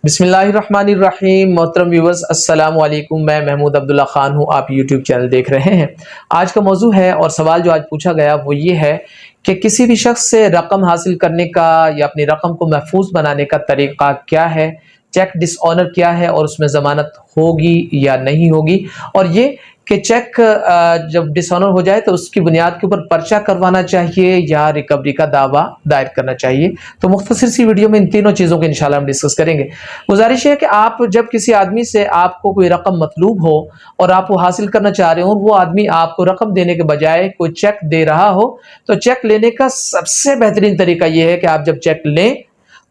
بسم اللہ الرحمن الرحیم۔ محترم ویورز السلام علیکم، میں محمود عبداللہ خان ہوں، آپ یوٹیوب چینل دیکھ رہے ہیں۔ آج کا موضوع ہے اور سوال جو آج پوچھا گیا وہ یہ ہے کہ کسی بھی شخص سے رقم حاصل کرنے کا یا اپنی رقم کو محفوظ بنانے کا طریقہ کیا ہے، چیک ڈس آنر کیا ہے اور اس میں ضمانت ہوگی یا نہیں ہوگی، اور یہ کہ چیک جب ڈس آنر ہو جائے تو اس کی بنیاد کے اوپر پرچہ کروانا چاہیے یا ریکوری کا دعویٰ دائر کرنا چاہیے۔ تو مختصر سی ویڈیو میں ان تینوں چیزوں کو انشاءاللہ ہم ڈسکس کریں گے۔ گزارش ہے کہ آپ جب کسی آدمی سے آپ کو کوئی رقم مطلوب ہو اور آپ وہ حاصل کرنا چاہ رہے ہوں، وہ آدمی آپ کو رقم دینے کے بجائے کوئی چیک دے رہا ہو، تو چیک لینے کا سب سے بہترین طریقہ یہ ہے کہ آپ جب چیک لیں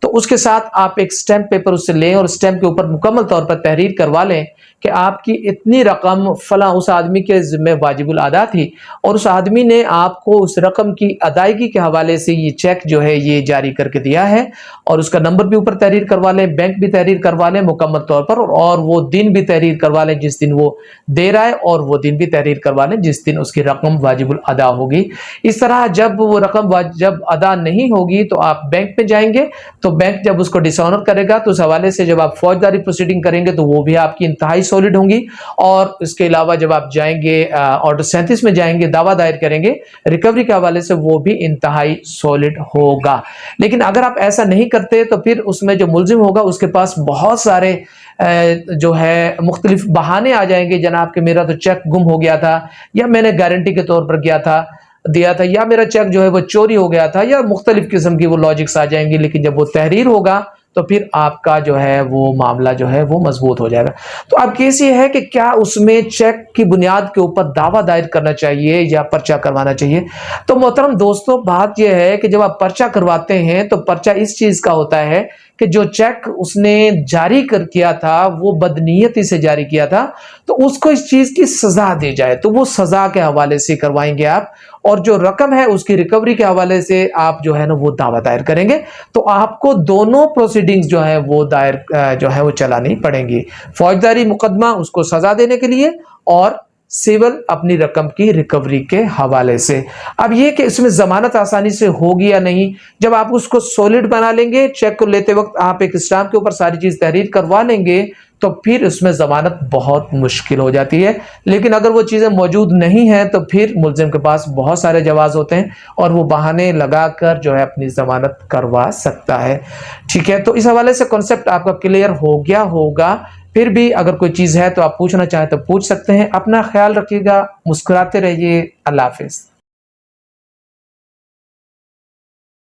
تو اس کے ساتھ آپ ایک سٹیمپ پیپر اس سے لیں اور سٹیمپ کے اوپر مکمل طور پر تحریر کروا لیں کہ آپ کی اتنی رقم فلاں اس آدمی کے ذمہ واجب الادا تھی اور اس آدمی نے آپ کو اس رقم کی ادائیگی کے حوالے سے یہ چیک جو ہے یہ جاری کر کے دیا ہے، اور اس کا نمبر بھی اوپر تحریر کروا لیں، بینک بھی تحریر کروا لیں مکمل طور پر، اور وہ دن بھی تحریر کروا لیں جس دن وہ دے رہا ہے، اور وہ دن بھی تحریر کروا لیں جس دن اس کی رقم واجب الادا ہوگی۔ اس طرح جب وہ رقم جب ادا نہیں ہوگی تو آپ بینک میں جائیں گے، تو بینک جب اس کو ڈس آنر کرے گا تو اس حوالے سے جب آپ فوجداری پروسیڈنگ کریں گے تو وہ بھی آپ کی انتہائی سالڈ ہوں گی، اور اس کے علاوہ جب آپ جائیں گے آرڈر 37 میں جائیں گے، دعویٰ دائر کریں گے ریکوری کے حوالے سے، وہ بھی انتہائی سالڈ ہوگا۔ لیکن اگر آپ ایسا نہیں کرتے تو پھر اس میں جو ملزم ہوگا اس کے پاس بہت سارے جو ہے مختلف بہانے آ جائیں گے، جناب کہ میرا تو چیک گم ہو گیا تھا، یا میں نے گارنٹی کے طور پر دیا تھا، یا میرا چیک جو ہے وہ چوری ہو گیا تھا، یا مختلف قسم کی وہ لاجکس آ جائیں گے۔ لیکن جب وہ تحریر ہوگا تو پھر آپ کا جو ہے وہ معاملہ جو ہے وہ مضبوط ہو جائے گا۔ تو اب کیس یہ ہے کہ کیا اس میں چیک کی بنیاد کے اوپر دعویٰ دائر کرنا چاہیے یا پرچہ کروانا چاہیے؟ تو محترم دوستو، بات یہ ہے کہ جب آپ پرچہ کرواتے ہیں تو پرچہ اس چیز کا ہوتا ہے کہ جو چیک اس نے جاری کیا تھا وہ بدنیتی سے جاری کیا تھا، تو اس کو اس چیز کی سزا دی جائے، تو وہ سزا کے حوالے سے کروائیں گے آپ، اور جو رقم ہے اس کی ریکوری کے حوالے سے آپ جو ہے نا وہ دعویٰ دائر کریں گے۔ تو آپ کو دونوں پروسیڈنگز جو ہے وہ دائر جو ہے وہ چلانی پڑیں گی، فوجداری مقدمہ اس کو سزا دینے کے لیے، اور سیول اپنی رقم کی ریکوری کے حوالے سے۔ اب یہ کہ اس میں ضمانت آسانی سے ہوگی یا نہیں، جب آپ اس کو سولڈ بنا لیں گے، چیک کو لیتے وقت آپ ایک اسٹامپ کے اوپر ساری چیز تحریر کروا لیں گے، تو پھر اس میں ضمانت بہت مشکل ہو جاتی ہے۔ لیکن اگر وہ چیزیں موجود نہیں ہیں تو پھر ملزم کے پاس بہت سارے جواز ہوتے ہیں اور وہ بہانے لگا کر جو ہے اپنی ضمانت کروا سکتا ہے۔ ٹھیک ہے، تو اس حوالے سے کنسپٹ آپ کا کلیئر ہو گیا ہوگا۔ پھر بھی اگر کوئی چیز ہے تو آپ پوچھنا چاہیں تو پوچھ سکتے ہیں۔ اپنا خیال رکھیے گا، مسکراتے رہیے، اللہ حافظ۔